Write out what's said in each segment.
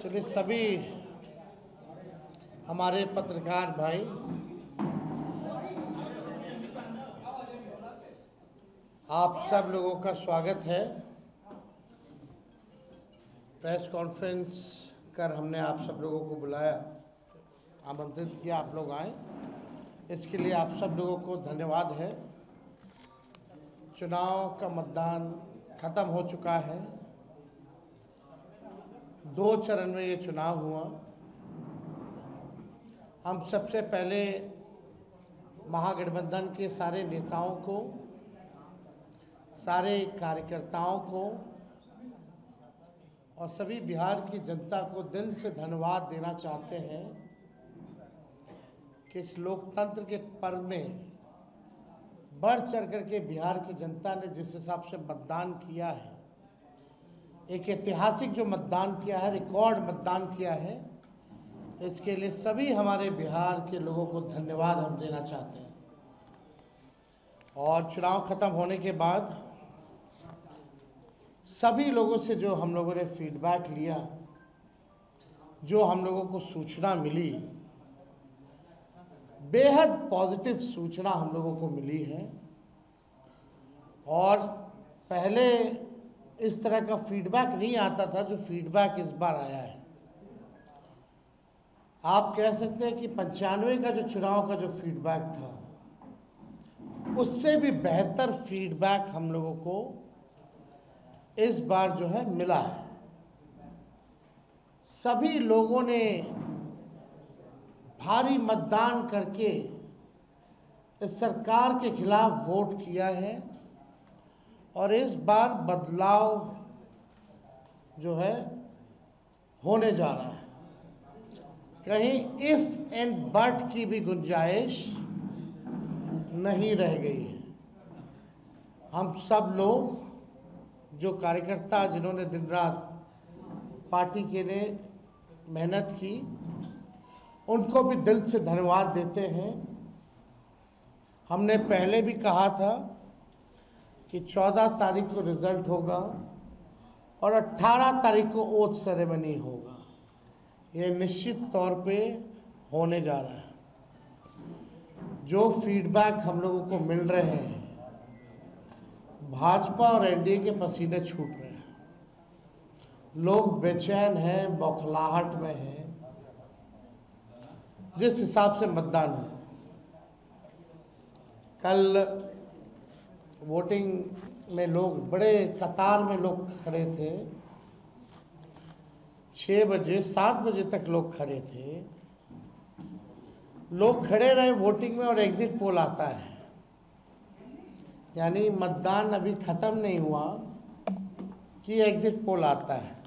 चलिए सभी हमारे पत्रकार भाई आप सब लोगों का स्वागत है। प्रेस कॉन्फ्रेंस कर हमने आप सब लोगों को बुलाया, आमंत्रित किया, आप लोग आए, इसके लिए आप सब लोगों को धन्यवाद है। चुनाव का मतदान खत्म हो चुका है। 2 चरण में ये चुनाव हुआ। हम सबसे पहले महागठबंधन के सारे नेताओं को, सारे कार्यकर्ताओं को और सभी बिहार की जनता को दिल से धन्यवाद देना चाहते हैं कि इस लोकतंत्र के पर्व में बढ़ चढ़ करके बिहार की जनता ने जिस हिसाब से मतदान किया है, एक ऐतिहासिक जो मतदान किया है, रिकॉर्ड मतदान किया है, इसके लिए सभी हमारे बिहार के लोगों को धन्यवाद हम देना चाहते हैं। और चुनाव खत्म होने के बाद सभी लोगों से जो हम लोगों ने फीडबैक लिया, जो हम लोगों को सूचना मिली, बेहद पॉजिटिव सूचना हम लोगों को मिली है। और पहले इस तरह का फीडबैक नहीं आता था जो फीडबैक इस बार आया है। आप कह सकते हैं कि 95 का जो चुनाव का जो फीडबैक था, उससे भी बेहतर फीडबैक हम लोगों को इस बार जो है मिला है। सभी लोगों ने भारी मतदान करके इस सरकार के खिलाफ वोट किया है और इस बार बदलाव जो है होने जा रहा है। कहीं इफ एंड बट की भी गुंजाइश नहीं रह गई है। हम सब लोग जो कार्यकर्ता जिन्होंने दिन रात पार्टी के लिए मेहनत की, उनको भी दिल से धन्यवाद देते हैं। हमने पहले भी कहा था कि 14 तारीख को रिजल्ट होगा और 18 तारीख को ओथ सेरेमनी होगा। ये निश्चित तौर पे होने जा रहा है। जो फीडबैक हम लोगों को मिल रहे हैं, भाजपा और एनडीए के पसीने छूट रहे हैं। लोग बेचैन हैं, बौखलाहट में हैं। जिस हिसाब से मतदान हुआ, कल वोटिंग में लोग बड़े कतार में लोग खड़े थे। 6 बजे 7 बजे तक लोग खड़े थे। लोग खड़े रहे वोटिंग में और एग्जिट पोल आता है, यानी मतदान अभी खत्म नहीं हुआ कि एग्जिट पोल आता है।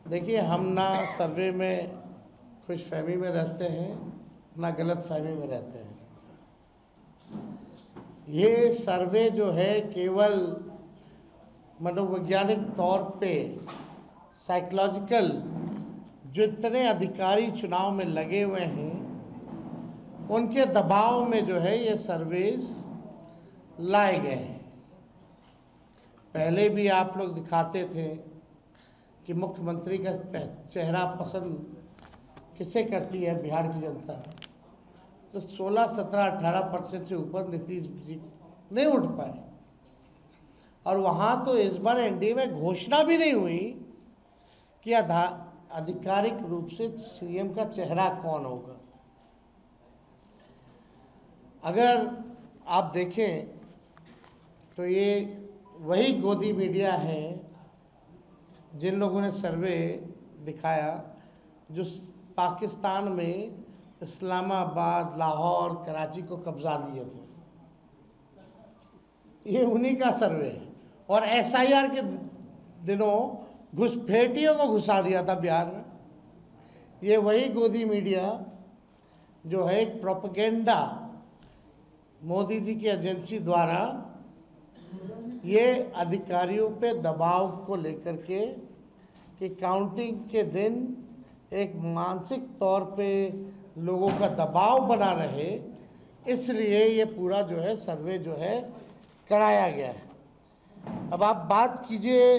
देखिए, हम ना सर्वे में खुशफहमी में रहते हैं, ना गलत फहमी में रहते हैं। ये सर्वे जो है केवल मनोवैज्ञानिक तौर पे, साइकोलॉजिकल, जितने अधिकारी चुनाव में लगे हुए हैं उनके दबाव में जो है ये सर्वेस लाए गए हैं। पहले भी आप लोग दिखाते थे कि मुख्यमंत्री का चेहरा पसंद किसे करती है बिहार की जनता, तो 16, 17, 18% से ऊपर नीतीश जी नहीं उठ पाए। और वहां तो इस बार एनडीए में घोषणा भी नहीं हुई कि आधिकारिक रूप से सीएम का चेहरा कौन होगा। अगर आप देखें तो ये वही गोदी मीडिया है जिन लोगों ने सर्वे दिखाया, जो पाकिस्तान में इस्लामाबाद, लाहौर, कराची को कब्जा दिए थे। ये उन्हीं का सर्वे है। और एसआईआर के दिनों घुसपैठियों को घुसा दिया था बिहार में। ये वही गोदी मीडिया जो है एक प्रोपेगेंडा मोदी जी की एजेंसी द्वारा ये अधिकारियों पे दबाव को लेकर के कि काउंटिंग के दिन एक मानसिक तौर पे लोगों का दबाव बना रहे, इसलिए ये पूरा जो है सर्वे जो है कराया गया है। अब आप बात कीजिए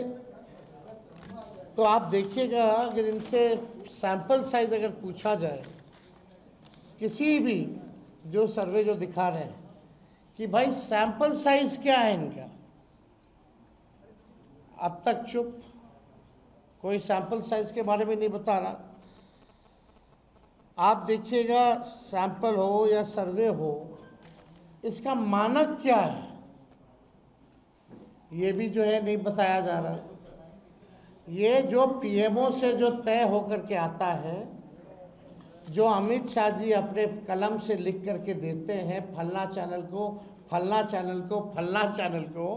तो आप देखिएगा, अगर इनसे सैंपल साइज अगर पूछा जाए, किसी भी जो सर्वे जो दिखा रहे हैं कि भाई सैंपल साइज क्या है इनका, अब तक चुप, कोई सैंपल साइज के बारे में नहीं बता रहा। आप देखिएगा, सैंपल हो या सर्वे हो, इसका मानक क्या है ये भी जो है नहीं बताया जा रहा। ये जो पीएमओ से जो तय होकर के आता है, जो अमित शाह जी अपने कलम से लिख करके देते हैं, फलना चैनल को, फलना चैनल को, फलना चैनल को,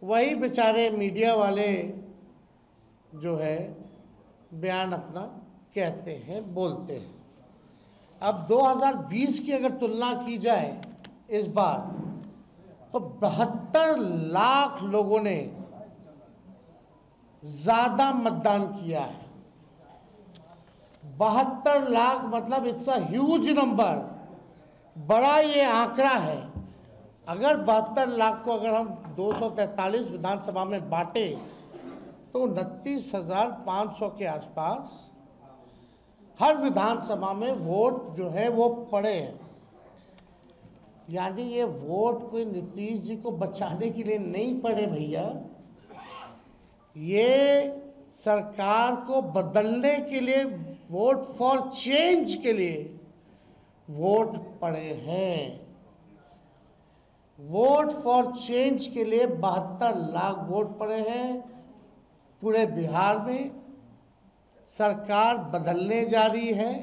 वही बेचारे मीडिया वाले जो है बयान अपना कहते हैं, बोलते हैं। अब 2020 की अगर तुलना की जाए इस बार, तो 72 लाख लोगों ने ज्यादा मतदान किया है। 72 लाख मतलब इट्स अ ह्यूज नंबर, बड़ा ये आंकड़ा है। अगर 72 लाख को अगर हम 243 विधानसभा में बांटे तो 29,500 के आसपास हर विधानसभा में वोट जो है वो पड़े हैं। यानी ये वोट कोई नीतीश जी को बचाने के लिए नहीं पड़े भैया, ये सरकार को बदलने के लिए, वोट फॉर चेंज के लिए वोट पड़े हैं। वोट फॉर चेंज के लिए 72 लाख वोट पड़े हैं पूरे बिहार में। सरकार बदलने जा रही है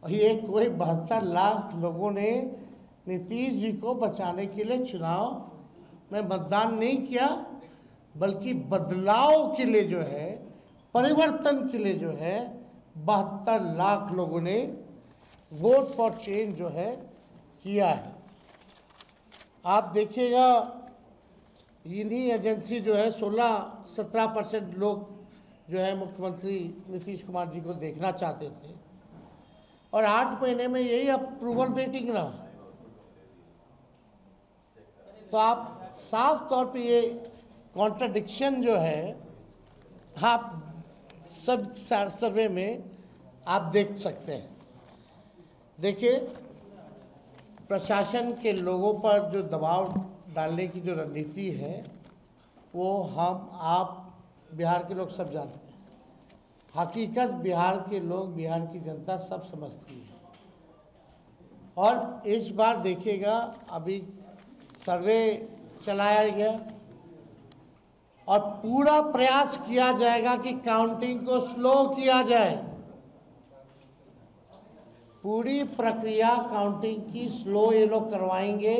और ये कोई 72 लाख लोगों ने नीतीश जी को बचाने के लिए चुनाव में मतदान नहीं किया, बल्कि बदलाव के लिए जो है, परिवर्तन के लिए जो है 72 लाख लोगों ने वोट फॉर चेंज जो है किया है। आप देखिएगा, इन्हीं एजेंसी जो है 16-17% लोग जो है मुख्यमंत्री नीतीश कुमार जी को देखना चाहते थे, और 8 महीने में यही अप्रूवल रेटिंग रहा। तो आप साफ तौर पे ये कॉन्ट्रडिक्शन जो है आप सब सर्वे में आप देख सकते हैं। देखिए, प्रशासन के लोगों पर जो दबाव डालने की जो रणनीति है, वो हम आप बिहार के लोग सब जानते हैं। हकीकत बिहार के लोग, बिहार की जनता सब समझती है। और इस बार देखिएगा, अभी सर्वे चलाया गया और पूरा प्रयास किया जाएगा कि काउंटिंग को स्लो किया जाए। पूरी प्रक्रिया काउंटिंग की स्लो ये लोग करवाएंगे।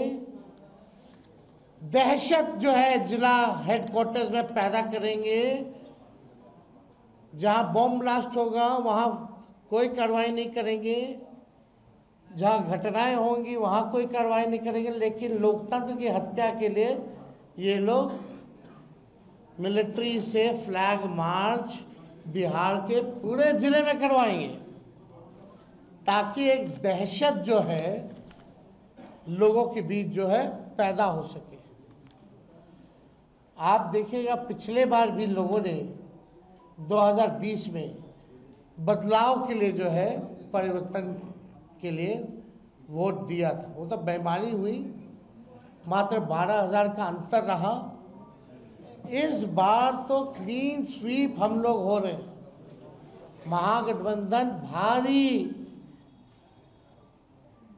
दहशत जो है जिला हेडक्वार्टर्स में पैदा करेंगे। जहां बॉम्ब ब्लास्ट होगा वहां कोई कार्रवाई नहीं करेंगे, जहां घटनाएं होंगी वहां कोई कार्रवाई नहीं करेंगे। लेकिन लोकतंत्र की हत्या के लिए ये लोग मिलिट्री से फ्लैग मार्च बिहार के पूरे जिले में करवाएंगे, ताकि एक दहशत जो है लोगों के बीच जो है पैदा हो सके। आप देखिएगा, पिछले बार भी लोगों ने 2020 में बदलाव के लिए जो है, परिवर्तन के लिए वोट दिया था। वो तो बेईमानी हुई, मात्र 12,000 का अंतर रहा। इस बार तो क्लीन स्वीप हम लोग हो रहे हैं। महागठबंधन भारी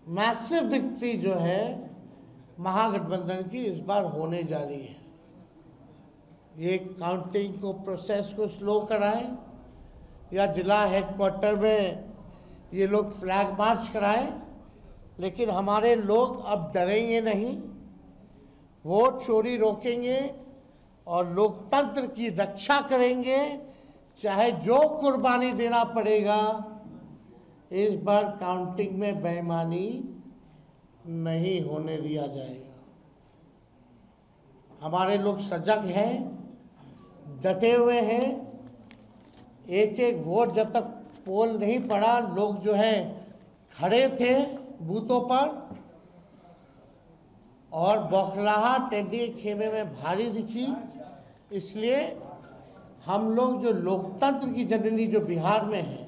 मैसिव विक्ट्री जो है महागठबंधन की इस बार होने जा रही है। ये काउंटिंग को, प्रोसेस को स्लो कराएं, या जिला हेडक्वार्टर में ये लोग फ्लैग मार्च कराएं, लेकिन हमारे लोग अब डरेंगे नहीं, वोट चोरी रोकेंगे और लोकतंत्र की रक्षा करेंगे, चाहे जो कुर्बानी देना पड़ेगा। इस बार काउंटिंग में बेईमानी नहीं होने दिया जाएगा। हमारे लोग सजग हैं, डटे हुए हैं। एक एक वोट जब तक पोल नहीं पड़ा, लोग जो है खड़े थे बूथों पर, और बौखलाहट एनडीए खेमे में भारी दिखी। इसलिए हम लोग जो लोकतंत्र की जननी जो बिहार में है,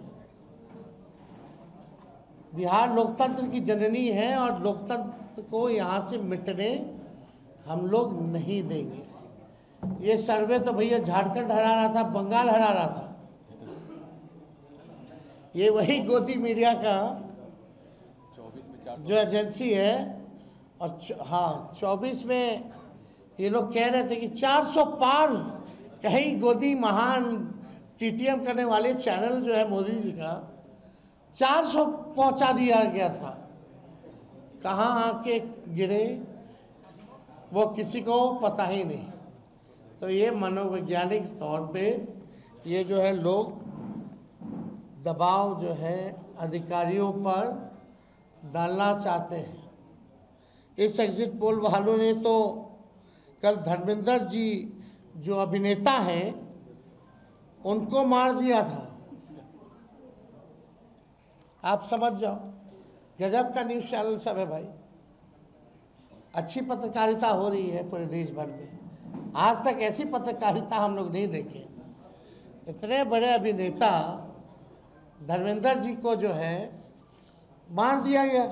बिहार लोकतंत्र की जननी है और लोकतंत्र को यहाँ से मिटने हम लोग नहीं देंगे। ये सर्वे तो भैया झारखंड हरा रहा था, बंगाल हरा रहा था। ये वही गोदी मीडिया का जो एजेंसी है, और हाँ 24 में ये लोग कह रहे थे कि 400 पार, कहीं गोदी महान टीटीएम करने वाले चैनल जो है मोदी जी का 400 पहुंचा दिया गया था। कहाँ आके गिरे वो किसी को पता ही नहीं। तो ये मनोवैज्ञानिक तौर पे ये जो है लोग दबाव जो है अधिकारियों पर डालना चाहते हैं। इस एग्जिट पोल वालों ने तो कल धर्मेंद्र जी जो अभिनेता हैं उनको मार दिया था। आप समझ जाओ, गजब का न्यूज़ चैनल सब है भाई। अच्छी पत्रकारिता हो रही है पूरे देश भर में। आज तक ऐसी पत्रकारिता हम लोग नहीं देखे। इतने बड़े अभिनेता धर्मेंद्र जी को जो है मार दिया गया।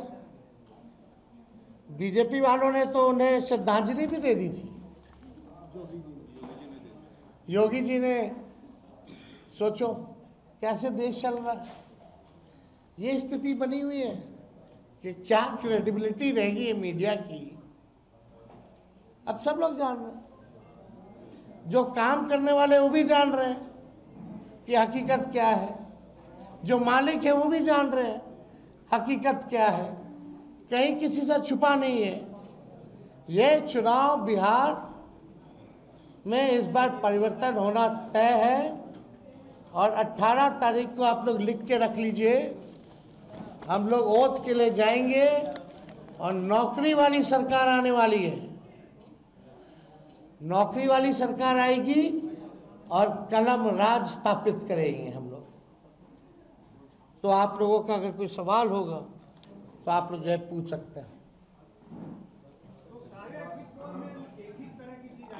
बीजेपी वालों ने तो उन्हें श्रद्धांजलि भी दे दी थी। योगी जी ने, सोचो कैसे देश चल रहा है। ये स्थिति बनी हुई है कि क्या क्रेडिबिलिटी रहेगी मीडिया की। अब सब लोग जान रहे हैं, जो काम करने वाले वो भी जान रहे हैं कि हकीकत क्या है, जो मालिक है वो भी जान रहे हैं हकीकत क्या है। कहीं किसी से छुपा नहीं है। ये चुनाव बिहार में इस बार परिवर्तन होना तय है और 18 तारीख को आप लोग लिख के रख लीजिए। हम लोग ओथ के लिए जाएंगे और नौकरी वाली सरकार आने वाली है। नौकरी वाली सरकार आएगी और कलम राज स्थापित करेंगे हम लोग। तो आप लोगों का अगर कोई सवाल होगा तो आप लोग जो है पूछ सकते हैं।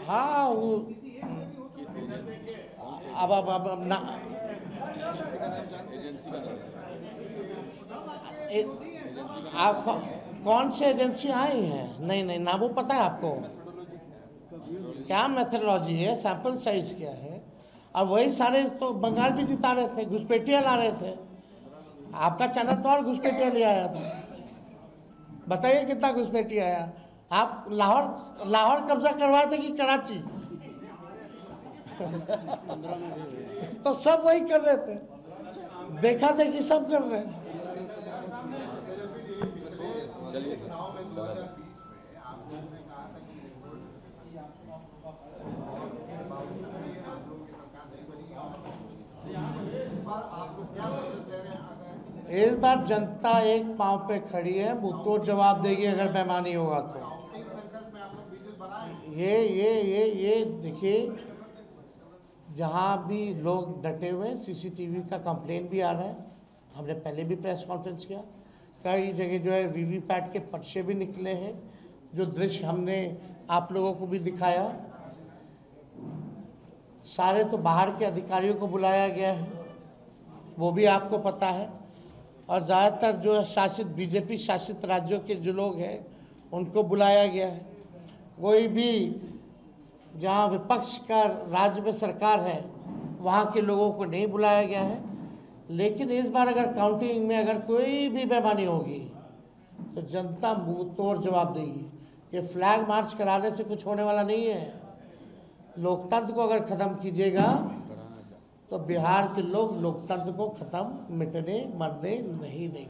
हाँ वो अब ना आप कौन सी एजेंसी आई है? नहीं ना, वो पता है आपको क्या मेथोडोलॉजी है, सैंपल साइज क्या है। और वही सारे तो बंगाल भी जिता रहे थे, घुसपैठिया ला रहे थे। आपका चैनल तो और घुसपैठिया ले आया था। बताइए कितना घुसपैठिया आया। आप लाहौर कब्जा करवाए थे कि कराची? तो सब वही कर रहे थे, देखा देखी सब कर रहे हैं। इस बार जनता एक पांव पे खड़ी है, मुंहतोड़ जवाब देगी अगर बेईमानी होगा तो। ये देखिए, जहां भी लोग डटे हुए, सीसीटीवी का कंप्लेन भी आ रहा है। हमने पहले भी प्रेस कॉन्फ्रेंस किया। कई जगह जो है वीवीपैट के पर्चे भी निकले हैं, जो दृश्य हमने आप लोगों को भी दिखाया। सारे तो बाहर के अधिकारियों को बुलाया गया है, वो भी आपको पता है। और ज़्यादातर जो है शासित बीजेपी शासित राज्यों के जो लोग हैं उनको बुलाया गया है। कोई भी जहाँ विपक्ष का राज्य में सरकार है वहाँ के लोगों को नहीं बुलाया गया है। लेकिन इस बार अगर काउंटिंग में अगर कोई भी बेईमानी होगी तो जनता मुंह तोड़ जवाब देगी। ये फ्लैग मार्च कराने से कुछ होने वाला नहीं है। लोकतंत्र को अगर खत्म कीजिएगा तो बिहार के लोग लोकतंत्र को खत्म मिटने मरने नहीं देंगे।